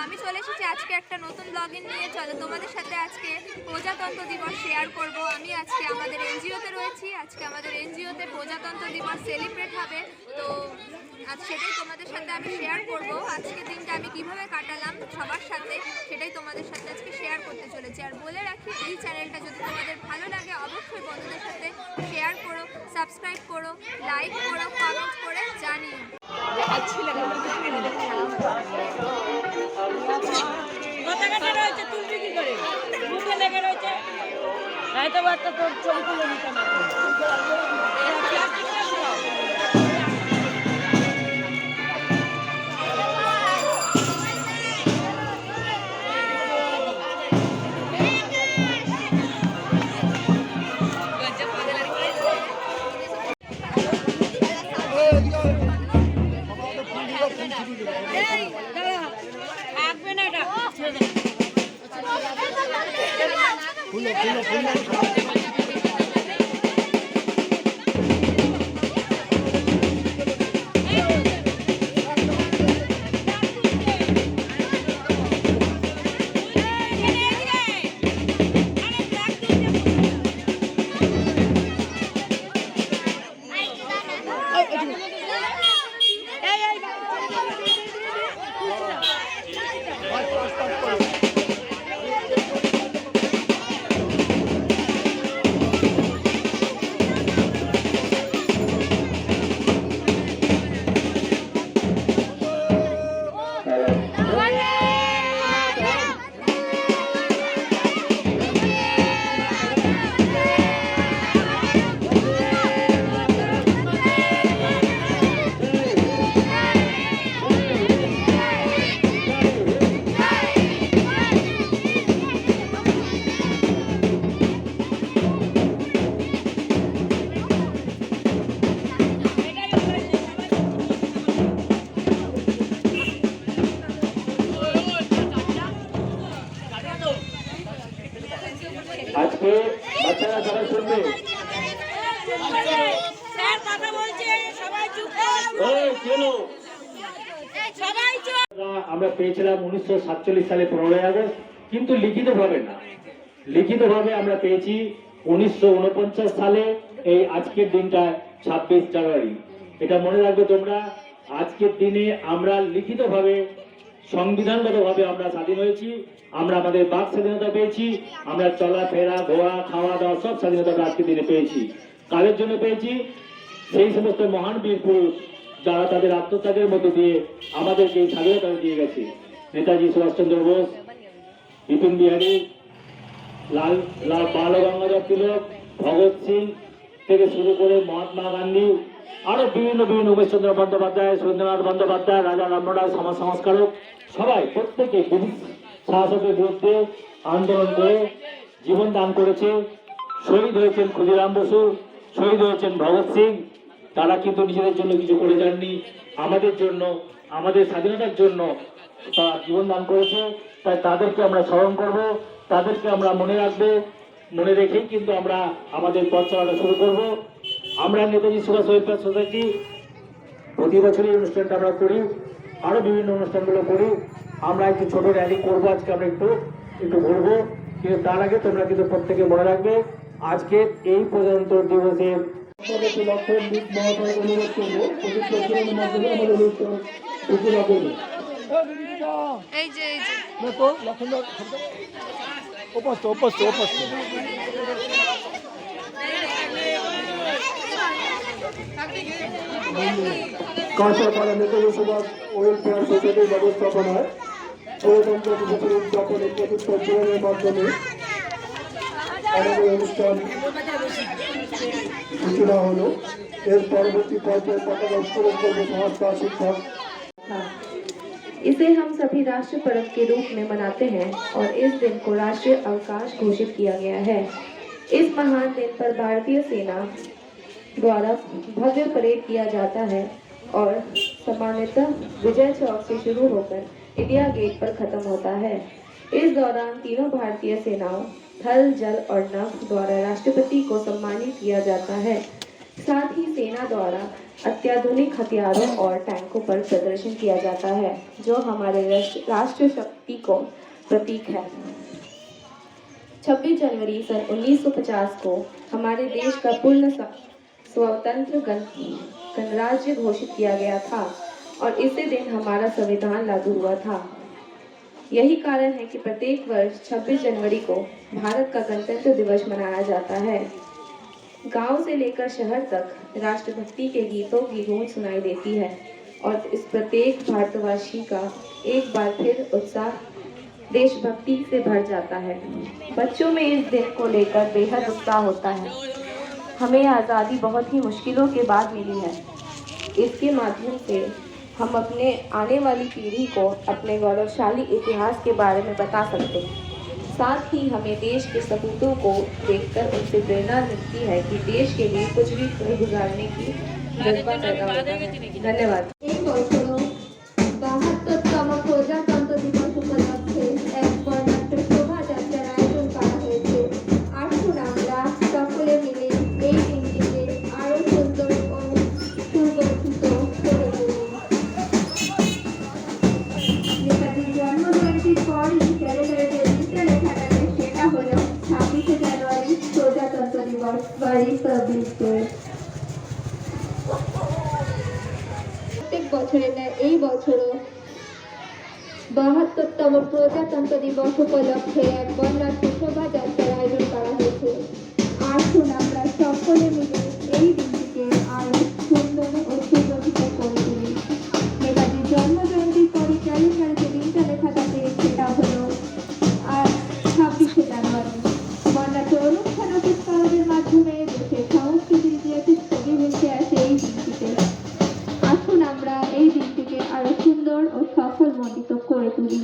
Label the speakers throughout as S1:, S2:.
S1: আমি চলে এসেছি আজকে একটা নতুন ব্লগিং নিয়ে। চলো তোমাদের সাথে আজকে প্রজাতন্ত্র দিবস শেয়ার করব। আমি আজকে আমাদের এনজিওতে রয়েছি। আজকে আমাদের এনজিওতে প্রজাতন্ত্র দিবস সেলিব্রেট হবে, তো আজ সেটাই তোমাদের সাথে আমি শেয়ার করব। আজকের দিনটা আমি কিভাবে কাটালাম সবার সাথে, সেটাই তোমাদের সাথে আজকে শেয়ার করতে চলেছি। আর বলে রাখি, এই চ্যানেলটা যদি তোমাদের ভালো লাগে অবশ্যই বন্ধুদের সাথে শেয়ার করো, সাবস্ক্রাইব করো, লাইক করো, কমেন্ট করে জানিও।
S2: আজকে বাচ্চারা যারা শুনবে আমরা পেয়েছিলাম 1947 সালে 15ই আগস্ট, কিন্তু লিখিতভাবে না। লিখিতভাবে আমরা পেয়েছি 1949 সালে এই আজকের দিনটা 26 জানুয়ারি। এটা মনে রাখবে তোমরা। আজকের দিনে আমরা লিখিতভাবে সংবিধানগতভাবে আমরা স্বাধীন হয়েছি। আমরা আমাদের বাক স্বাধীনতা পেয়েছি। আমরা চলাফেরা, ঘোরা, খাওয়া দাওয়া সব স্বাধীনতা আজকের দিনে পেয়েছি। কাদের জন্য পেয়েছি? সেই সমস্ত মহান বীর পুরুষ যারা তাদের আত্মত্যাগের মধ্যে দিয়ে আমাদেরকে এই স্বাধীনতা দিয়ে গেছে। নেতাজি সুভাষচন্দ্র বোস, বিপিন বিহারী, বাল গঙ্গাধর তিলক, ভগৎ সিং থেকে শুরু করে মহাত্মা গান্ধী, আরো বিভিন্ন উমেশ চন্দ্র বন্দ্যোপাধ্যায়, সুরেন্দ্রনাথ বন্দ্যোপাধ্যায়, রাজা রামমোহন সমাজ সংস্কারক, সবাই প্রত্যেকে ব্রিটিশ শাসকের বিরুদ্ধে আন্দোলন করে জীবন দান করেছে। শহীদ হয়েছেন ক্ষুদিরাম বসু, শহীদ হয়েছেন ভগৎ সিং। তারা কিন্তু নিজেদের জন্য কিছু করে যাননি, আমাদের জন্য, আমাদের স্বাধীনতার জন্য তারা জীবন দান করেছে। তাই তাদেরকে আমরা স্মরণ করব, তাদেরকে আমরা মনে রাখবো। মনে রেখেই কিন্তু আমরা আমাদের পথ চলাটা শুরু করব। আমরা নেতাজি সুভাষ ওয়েলফেয়ার সোসাইটি প্রতি বছরই অনুষ্ঠানটা আমরা করি, আরো বিভিন্ন অনুষ্ঠানগুলো করি। আমরা একটু ছোট র্যালি করবো আজকে, আমরা একটু ঘুরবো। কিন্তু তার আগে তোমরা কিন্তু প্রত্যেকে মনে রাখবে, আজকে এই প্রজাতন্ত্র দিবসে কাঁচাপাড়া নেতাজি সুভাষ ওয়েলফেয়ার সোসাইটির ব্যবস্থাপনায় প্রজাতন্ত্র দিবসের উদযাপনের চতুর্থ জীবনের মাধ্যমে আমাদের অনুষ্ঠান সূচনা হলো। এর পরবর্তী পর্যায়ে পতাকা উত্তোলন করবে সংস্থা শিক্ষক।
S3: इसे हम सभी राष्ट्र पर्व के रूप में मनाते हैं और इस दिन को राष्ट्रीय अवकाश घोषित किया गया है। इस महान दिन पर भारतीय सेना द्वारा भव्य परेड किया जाता है और सामान्यतः विजय चौक से शुरू होकर इंडिया गेट पर खत्म होता है। इस दौरान तीनों भारतीय सेनाओं थल, जल और नभ द्वारा राष्ट्रपति को सम्मानित किया जाता है। साथ ही सेना द्वारा अत्याधुनिक हथियारों और टैंकों पर प्रदर्शन किया जाता है, जो हमारे राष्ट्र शक्ति को प्रतीक है। 26 जनवरी सन 1950 को हमारे देश का पूर्ण स्वतंत्र गणराज्य घोषित किया गया था और इसी दिन हमारा संविधान लागू हुआ था। यही कारण है कि प्रत्येक वर्ष 26 जनवरी को भारत का गणतंत्र दिवस मनाया जाता है। गांव से लेकर शहर तक राष्ट्रभक्ति के गीतों की गूंज सुनाई देती है और इस प्रत्येक भारतवासी का एक बार फिर उत्साह देशभक्ति से भर जाता है। बच्चों में इस दिन को लेकर बेहद उत्साह होता है। हमें आज़ादी बहुत ही मुश्किलों के बाद मिली है। इसके माध्यम से हम अपने आने वाली पीढ़ी को अपने गौरवशाली इतिहास के बारे में बता सकते हैं। साथ ही हमें देश के सपूतों को देखकर उनसे प्रेरणा मिलती है कि देश के लिए कुछ भी गुजारने की जज्बा पैदा होता है। धन्यवाद।
S4: এই বছরও ৭২তম প্রজাতন্ত্র দিবস উপলক্ষে এক বর্ণাঢ্য শোভাযাত্রার আয়োজন করা হয়েছে। আসুন আমরা সকলে মিলে এই দিনটিকে আরো সুন্দর ও সুগঠিত করে তুলি। নেতাজির জন্মজয়ন্তীর পরই ক্যালেন্ডারে যে দিনটা লেখা থাকে সেটা হলো ২৬শে জানুয়ারি প্রজাতন্ত্র দিবস বা রিপাবলিক ডে। প্রত্যেক বছরের ন্যায় এই বছরও ৭২তম প্রজাতন্ত্র দিবস উপলক্ষে এক বর্ণাঢ্য শোভাযাত্রার আয়োজন করা হয়েছে। আসুন আমরা সকলে মিলে এই দিনটিকে আরো সুন্দর ও সুগঠিত করে তুলি। নেতাজির জন্মজয়ন্তীর পরে ক্যালেন্ডারে যে দিনটা লেখা থাকে সেটা হলো ২৬শে জানুয়ারি। বর্ণাঢ্য অনুষ্ঠান ও কুচকাওয়াজের মাধ্যমে দেশের সংস্কৃতির ইতিহাসে ছবি ভেসে আসে এই দিনটিতে। আসুন আমরা এই দিনটিকে আরো সুন্দর ও সফলমণ্ডিত করে তুলি।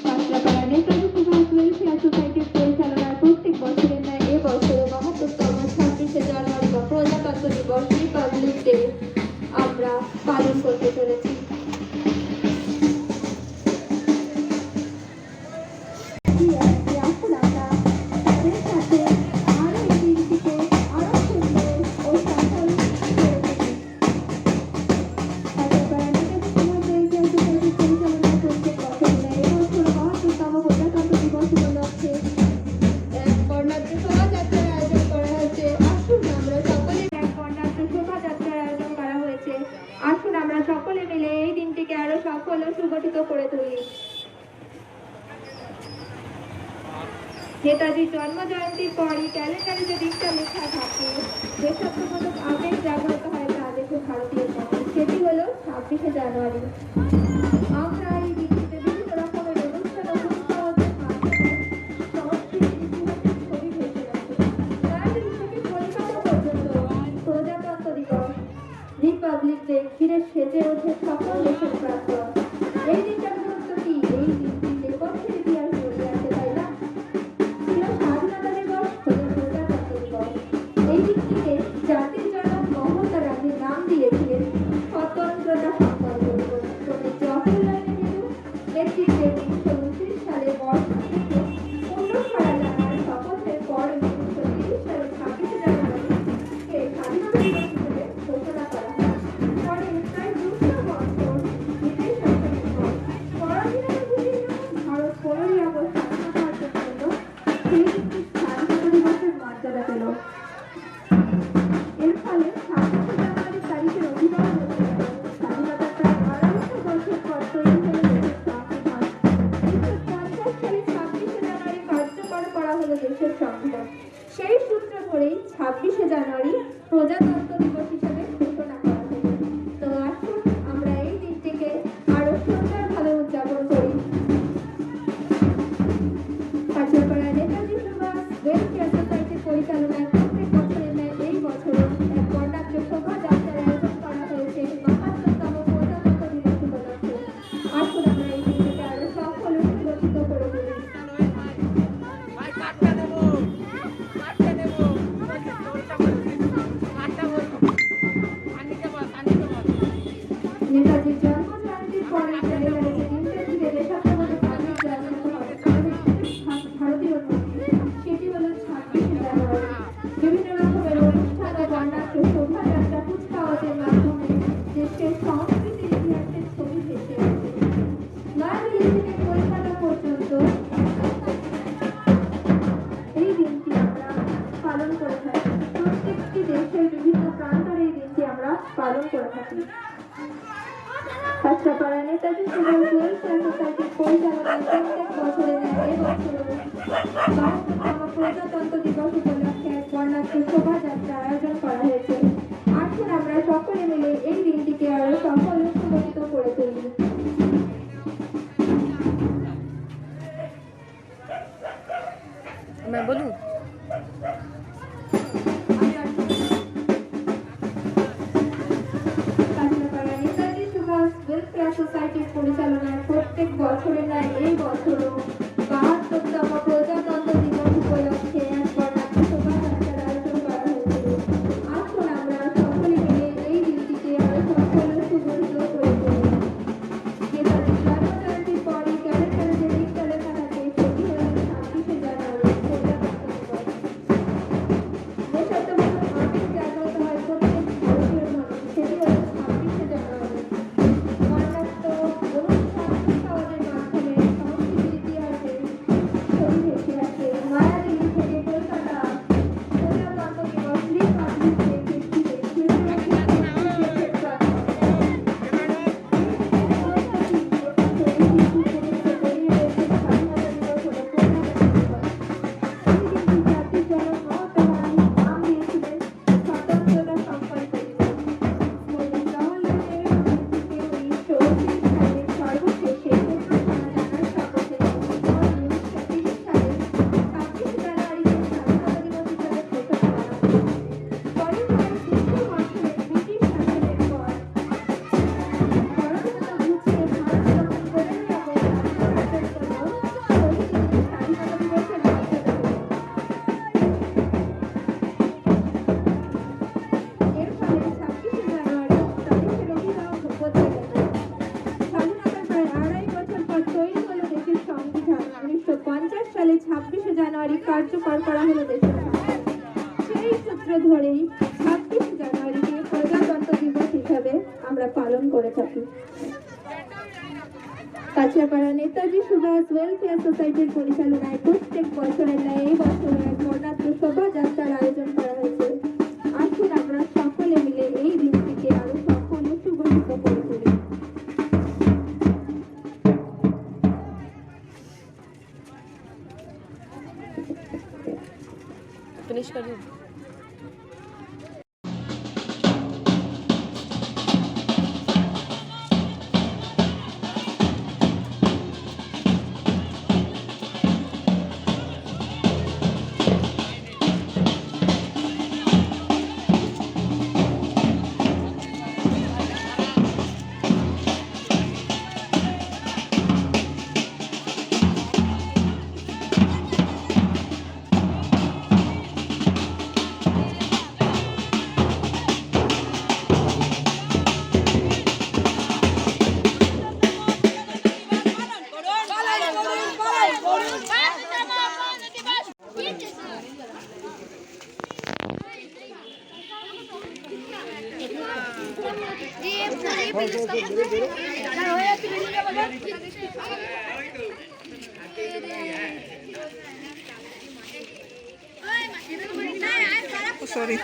S4: কাঁচরাপাড়া নেতাজি সুভাষ ওয়েলফেয়ার সোসাইটির পরিচালনায় প্রত্যেক বছরের ন্যায় এবছরও ৭২তম ২৬শে জানুয়ারি বা প্রজাতন্ত্র দিবস রিপাবলিক ডে আমরা পালন করতে চলেছি। আসুন আমরা তাদের সাথে আরো এই দিনটিকে আরো সুন্দর ও সফল করে তুলি। কাঁচরাপাড়া নেতাজি সুভাষ ওয়েলফেয়ার সোসাইটির পরিচালনায় প্রত্যেক বছরের ন্যায় এবছর ৭২তম প্রজাতন্ত্র দিবস উপলক্ষে এক বর্ণাঢ্য শোভাযাত্রার আয়োজন করা হয়েছে। আসুন আমরা সকলে এক বর্ণাঢ্য শোভাযাত্রার আয়োজন করা হয়েছে। আসুন আমরা সকলে মিলে এই দিনটিকে আরো সফল ও সুগঠিত করে তুলি। নেতাজির জন্মজয়ন্তীর পরই ক্যালেন্ডারে যে দিনটা লেখা থাকে দেশাত্মবোধক আবেগ জাগ্রত হয় তা দেখে ভারতীয় মনে সেটি হলো ২৬শে জানুয়ারি। আমরা এই দিনটিতে বিভিন্ন রকমের অনুষ্ঠান ও কুচকাওয়াজের মাধ্যমে সংস্কৃতির ইতিহাসের ছবি ভেসে রাখি। রাজধানী থেকে কলকাতা পর্যন্ত প্রজাতন্ত্র দিবস রিপাবলিক ডে ঘিরে সেজে ওঠে সকল দেশের প্রাক্তন। এই দিনটার গুরুত্ব কি? এই দিনটি নেপথ্যের ইতিহাস জড়িয়ে আছে, তাই না? ছিল স্বাধীনতা দিবস, হলো প্রজাতন্ত্র দিবস। এই দিনটিকে জাতির জনক মহাত্মা গান্ধী নাম দিয়েছিলেন স্বতন্ত্রতা সংকল্প দিবস। শ্রমিক জওহরলাল নেহেরু নেতৃত্বে ১৯২৯ সালে বর্ষা থেকে পূর্ণ স্বরাজ শপথের পর ১৯৩০ সালে ২৬শে জানুয়ারিকে স্বাধীনতা দিবস হিসেবে ঘোষণা করা হয়। পরে প্রায় ২০০ বছর ব্রিটিশ শাসনের পর পরাধীনতা ঘুরিয়ে যখন ভারত ১৫ই আগস্ট স্বাধীনতা অর্জন করল, সেই দিনটি স্বাধীনতা দিবসের মর্যাদা পেল। এর ফলে ২৬শে জানুয়ারি তারিখের অভিনব হতে গেল। স্বাধীনতার প্রায় ২৫০ বছর পর তৈরি হলো দেশের সংবিধান। ১৯৫০ সালে ২৬শে জানুয়ারি কার্যকর করা হলো দেশের সংবিধান। সেই সূত্র ধরেই ২৬শে জানুয়ারি প্রজাতন্ত্র দিবস হিসেবে ঘোষণা করা হলো। তো আসুন আমরা এই দিনটিকে আরো সুন্দরভাবে উদযাপন করি। কাঁচরাপাড়া নেতাজি সুভাষ ওয়েলফেয়ার সোসাইটির পরিচালনায় প্রত্যেক বছরের ন্যায় এই বছরও এক বর্ণাঢ্য শোভাযাত্রার আয়োজন করা হয়েছে ৭২তম প্রজাতন্ত্র দিবস উপলক্ষে। আসুন আমরা এই দিনটিকে আরো সফল ও সুগঠিত করে তুলি। নেতাজির জন্মজয়ন্তীর পরে ক্যালেন্ডারে যে দিনটা ঘিরে দেশাত্মবোধক আবেগ জাগ্রত হয় ভারতীয় মনে সেটি হলো ২৬শে জানুয়ারি। বিভিন্ন রকমের অনুষ্ঠান কাঁচরাপাড়া নেতাজি সুভাষ ওয়েলফেয়ার সোসাইটির পরিচালনায় প্রত্যেক বছরের ন্যায় এবছরও ৭২তম প্রজাতন্ত্র দিবস উপলক্ষে এক বর্ণাঢ্য শোভাযাত্রা আয়োজন করা হয়েছে। আসুন আমরা সকলে মিলে এই দিনটিকে আরো সফল ও সুগঠিত করে তুলি। কাঁচরাপাড়া নেতাজি সুভাষ ওয়েলফেয়ার সোসাইটির পরিচালনায় প্রত্যেক বছরের ন্যায় এই বছরও ৭২তম প্রজাতন্ত্র দিবস উপলক্ষে এক বর্ণাঢ্য শোভাযাত্রার আয়োজন করা হয়েছিল। আসুন আমরা সকলে মিলে এই দিনটিকে আরো সফল ও সুগঠিত করে তুলি। নেতাজির জন্মজয়ন্তীর পরই ক্যালেন্ডারে যে দিনটা লেখা থাকে সেটি হল ২৬শে জানুয়ারি প্রজাতন্ত্র দিবস। দেশাত্মবোধক আবেগ জাগ্রত হয় প্রত্যেক ভারতীয় মনে, সেটি হল ২৬শে জানুয়ারি। বর্ণাঢ্য অনুষ্ঠান কুচকাওয়াজের মাধ্যমে সংস্কৃতির ইতিহাসে ছবি ভেসে আসে। নয়াদিল্লি থেকে কলকাতা প্রজাতন্ত্র দিবস রিপাবলিক ডে ফেস্টিভ্যাল এর ফলে ২৬শে জানুয়ারি তারিখের অভিনব বদলে গেল। স্বাধীনতার প্রায় ২.৫ বছর পর তৈরি হলো দেশের সংবিধান। ১৯৫০ সালে ২৬শে জানুয়ারি কার্যকর করা হলো দেশের সংবিধান। সেই সূত্র ধরেই ২৬শে জানুয়ারিকে প্রজাতন্ত্র দিবস হিসাবে আমরা পালন করে থাকি। কাঁচরাপাড়া নেতাজি সুভাষ ওয়েলফেয়ার সোসাইটির পরিচালনায় প্রত্যেক বছরের ন্যায় এই বছর এক বর্ণাঢ্য শোভাযাত্রার আয়োজন করা হয়েছে। আসুন আমরা সকলে মিলে এই দিনটিকে আরো সফল ও সুগঠিত করে তুলি।
S5: সরি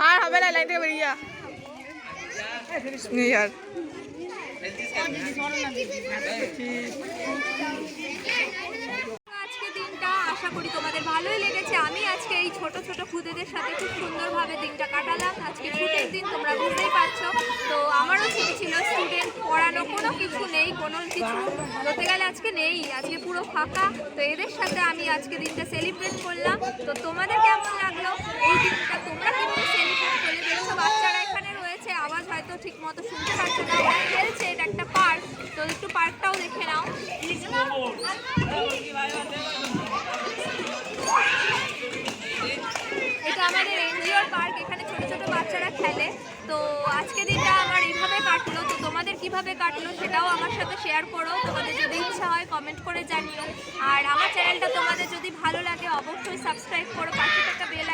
S5: আর হবে না, লাইন থেকে বেরিয়ে যা। ইয়ার
S1: আজকে দিনটা আশা করি তোমাদের ভালোই লেগেছে। আমি আজকে এই ছোট ছোট খুদেদের সাথে খুব সুন্দরভাবে দিনটা কাটালাম। আজকে ছুটির দিন, তোমরা বুঝতেই পারছো। তো আমারও ছুটি ছিল, স্টুডেন্ট পড়ানো কোনো কিছু নেই, কোনো কিছু বলতে গেলে আজকে নেই, আজকে পুরো ফাঁকা। তো এদের সাথে আমি আজকে দিনটা সেলিব্রেট করলাম। তো তোমাদের কেমন লাগলো এই দিনটা, তোমরা কীভাবে সেলিব্রেট করলে? দেখছো বাচ্চারা এখানে রয়েছে, আওয়াজ হয়তো ঠিক মতো শুনতে পাচ্ছে না, ওরা খেলছে, এটা একটা পার্ক। তো একটু পার্কটাও দেখে নাও। এটা আমাদের এনজিওর পার্ক, এখানে ছোট ছোট বাচ্চারা খেলে। তো আজকে দিনটা আমার এইভাবে কাটলো। তো তোমাদের কিভাবে কাটলো সেটাও আমার সাথে শেয়ার করো, তোমাদের যদি ইচ্ছা হয় কমেন্ট করে জানিও। আর আমার চ্যানেলটা তোমাদের যদি ভালো লাগে অবশ্যই সাবস্ক্রাইব করো, পাশে থাকা বেল